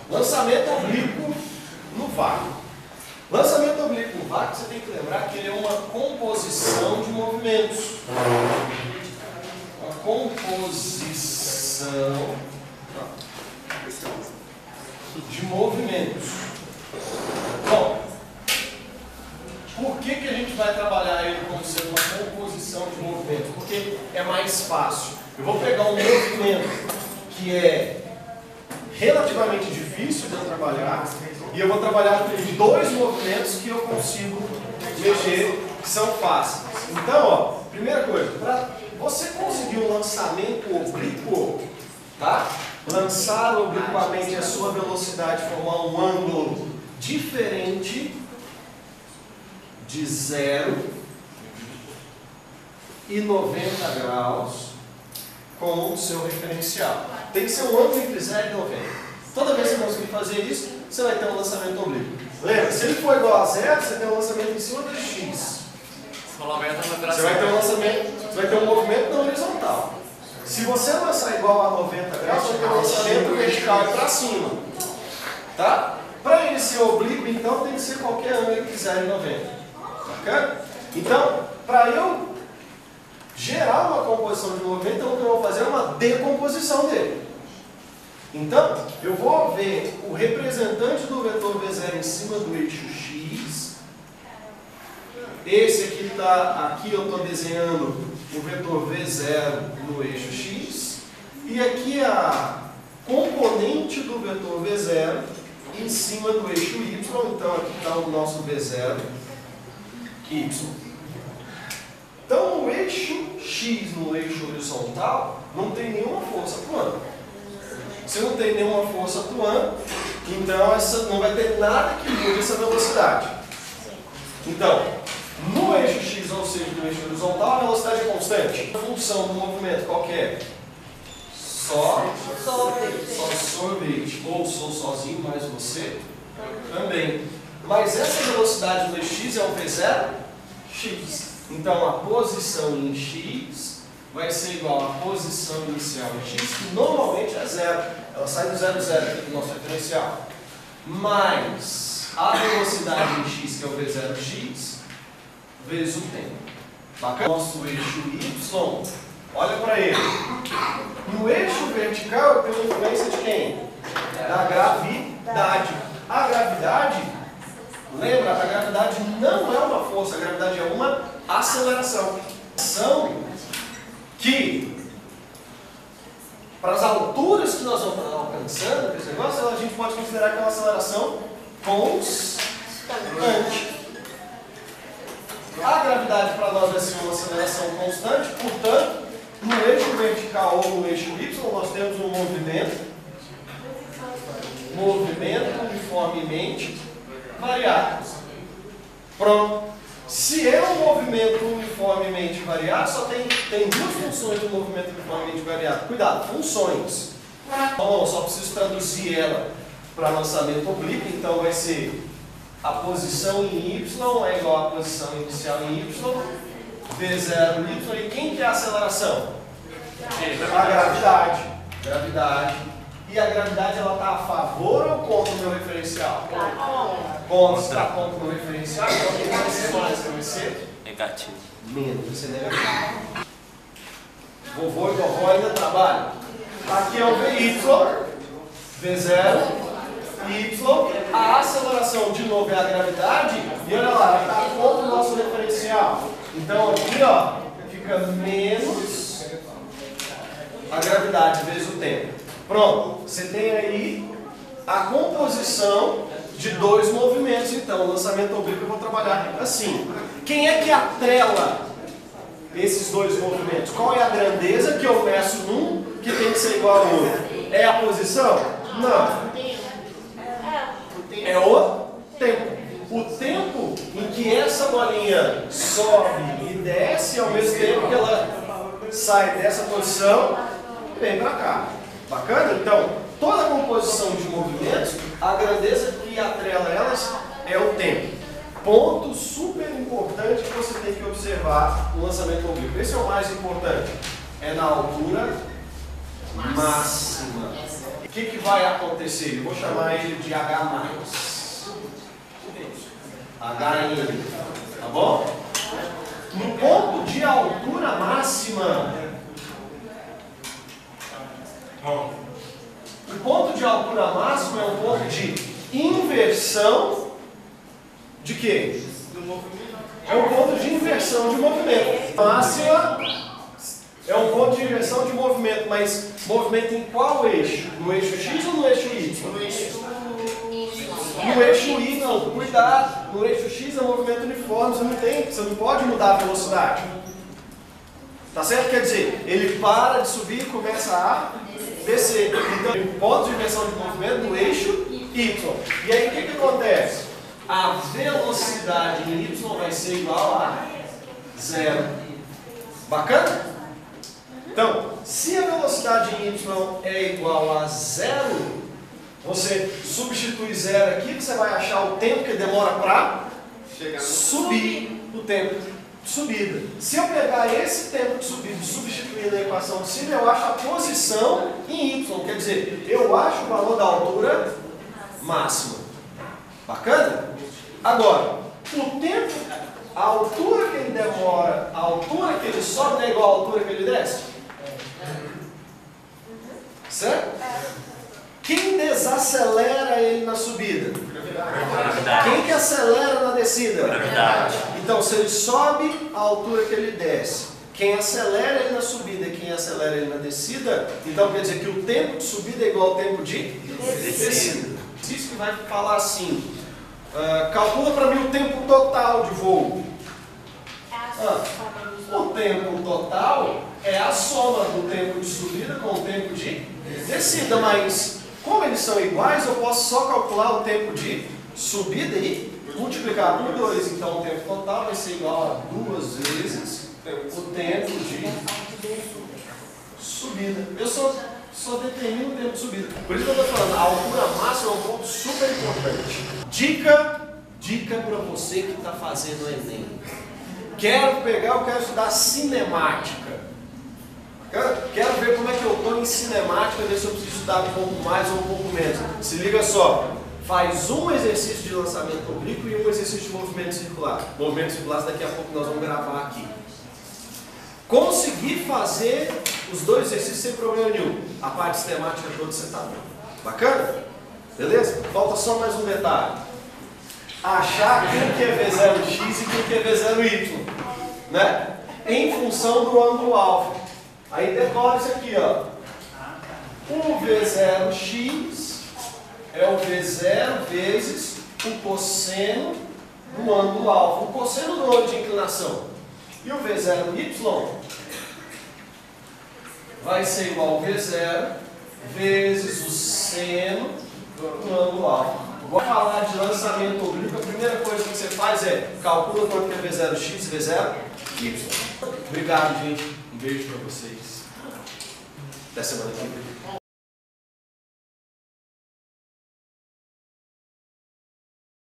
Lançamento oblíquo no vácuo. Lançamento oblíquo no vácuo, você tem que lembrar que ele é uma composição de movimentos. Uma composição de movimentos. Bom, por que a gente vai trabalhar ele como sendo uma composição de movimentos? Porque é mais fácil. Eu vou pegar um movimento que é relativamente difícil de eu trabalhar e eu vou trabalhar com dois movimentos que eu consigo mexer, que são fáceis. Então, ó, primeira coisa, para você conseguir um lançamento oblíquo, tá? Lançar obliquamente a sua velocidade, formar um ângulo diferente de 0 e 90 graus com o seu referencial. Tem que ser um ângulo entre 0 e 90. Toda vez que você conseguir fazer isso, você vai ter um lançamento oblíquo. Lembra, se ele for igual a 0, você tem um lançamento em cima do X. Você vai ter um lançamento, você vai ter um movimento na horizontal. Se você lançar igual a 90 graus, você vai ter um lançamento vertical para cima. Tá? Para ele ser oblíquo, então, tem que ser qualquer ângulo entre 0 e 90. Bacana? Então, para eu gerar uma composição de movimento, então o que eu vou fazer é uma decomposição dele. Então, eu vou ver o representante do vetor V0 em cima do eixo X. Esse aqui aqui eu estou desenhando o vetor V0 no eixo X. E aqui a componente do vetor V0 em cima do eixo Y. Então, aqui está o nosso V0 Y. Então, no eixo X, no eixo horizontal, não tem nenhuma força atuando. Se não tem nenhuma força atuando, então não vai ter nada que mude essa velocidade. Então, no eixo X, ou seja, no eixo horizontal, a velocidade é constante. A função do movimento qual que é? Só sorvete. Ou sou sozinho, mais você também. Mas essa velocidade do X é o V0 X. Então, a posição em X vai ser igual à posição inicial em X, que normalmente é 0. Ela sai do 0, 0 aqui do nosso referencial. Mais a velocidade em X, que é o V0x, vezes o tempo. Bacana? Nosso eixo Y, olha para ele. No eixo vertical, eu tenho influência de quem? Da gravidade. A gravidade, lembra, a gravidade não é uma força, a gravidade é uma aceleração. Que, para as alturas que nós vamos alcançando, esse negócio, a gente pode considerar que é uma aceleração constante. A gravidade para nós vai ser uma aceleração constante, portanto, no eixo vertical ou no eixo Y, nós temos um movimento uniformemente variado. Pronto. Se é um movimento uniformemente variado, só tem duas funções do movimento uniformemente variado. Cuidado, funções. Então, eu só preciso traduzir ela para lançamento oblíquo, então vai ser a posição em Y é igual à posição inicial em Y, V0 Y, e quem que é a aceleração? A gravidade. E a gravidade, ela está a favor ou contra o meu referencial? Contra. Está contra o meu referencial, então o que vai ser mais? Vai ser? Negativo. Menos, vai ser negativo. Vovô e vovó ainda trabalham. Aqui é o VY, V0, Y. A aceleração, de novo, é a gravidade. E olha lá, ela está contra o nosso referencial. Então aqui, ó, fica menos a gravidade vezes o tempo. Pronto, você tem aí a composição de dois movimentos. Então, o lançamento oblíquo eu vou trabalhar assim. Quem é que atrela esses dois movimentos? Qual é a grandeza que eu meço num que tem que ser igual ao outro? É a posição? Não. É o tempo. O tempo em que essa bolinha sobe e desce ao mesmo tempo que ela sai dessa posição, vem para cá. Bacana? Então, toda a composição de movimentos, a grandeza que atrela elas é o tempo. Ponto super importante que você tem que observar no lançamento oblíquo. Esse é o mais importante. É na altura máxima. que vai acontecer? Eu vou chamar ele de H+. HN, tá bom? No ponto de altura máxima, o ponto de altura máxima é um ponto de inversão de quê? É um ponto de inversão de movimento. Máxima é um ponto de inversão de movimento, mas movimento em qual eixo? No eixo X ou no eixo Y? No eixo Y, não, cuidado. No eixo X é movimento uniforme, você não pode mudar a velocidade. Tá certo? Quer dizer, ele para de subir e começa a descer. Então, o ponto de inversão de movimento no eixo Y. E aí, o que acontece? A velocidade em Y vai ser igual a 0. Bacana? Então, se a velocidade em Y é igual a 0, você substitui 0 aqui, você vai achar o tempo que demora para subir, o tempo de subida. Se eu pegar esse tempo de subida e substituir na equação de cima, eu acho a posição em Y. Quer dizer, eu acho o valor da altura máxima. Bacana? Agora, o tempo, a altura que ele demora, a altura que ele sobe não é igual à altura que ele desce? Certo? Quem desacelera ele na subida? Quem que acelera na descida? Então, se ele sobe, a altura que ele desce. Quem acelera ele na subida e quem acelera ele na descida, então quer dizer que o tempo de subida é igual ao tempo de descida. Isso que vai falar assim, calcula para mim o tempo total de voo. O tempo total é a soma do tempo de subida com o tempo de descida, mas como eles são iguais, eu posso só calcular o tempo de subida e multiplicar por 2. Então o tempo total vai ser igual a 2 vezes o tempo de subida. Eu só determino o tempo de subida. Por isso que eu estou falando, a altura máxima é um ponto super importante. Dica para você que está fazendo o Enem. Eu quero estudar cinemática. Quero ver como é que eu estou em cinemática, ver se eu preciso estudar um pouco mais ou um pouco menos. Se liga só, faz um exercício de lançamento oblíquo e um exercício de movimento circular. Movimento circular daqui a pouco nós vamos gravar aqui. Conseguir fazer os dois exercícios sem problema nenhum. A parte cinemática toda você está bom. Bacana? Beleza? Falta só mais um detalhe. Achar quem que é V0x e quem que é V0y. Né? Em função do ângulo alfa. Aí decora isso aqui, ó. O V0x é o V0 vezes o cosseno do ângulo alfa. O cosseno do ângulo de inclinação. E o V0y vai ser igual ao V0 vezes o seno do ângulo alfa. Vou falar de lançamento oblíquo, a primeira coisa que você faz é calcula quanto que é V0x e V0y. Obrigado, gente. Um beijo para vocês. Até semana que vem.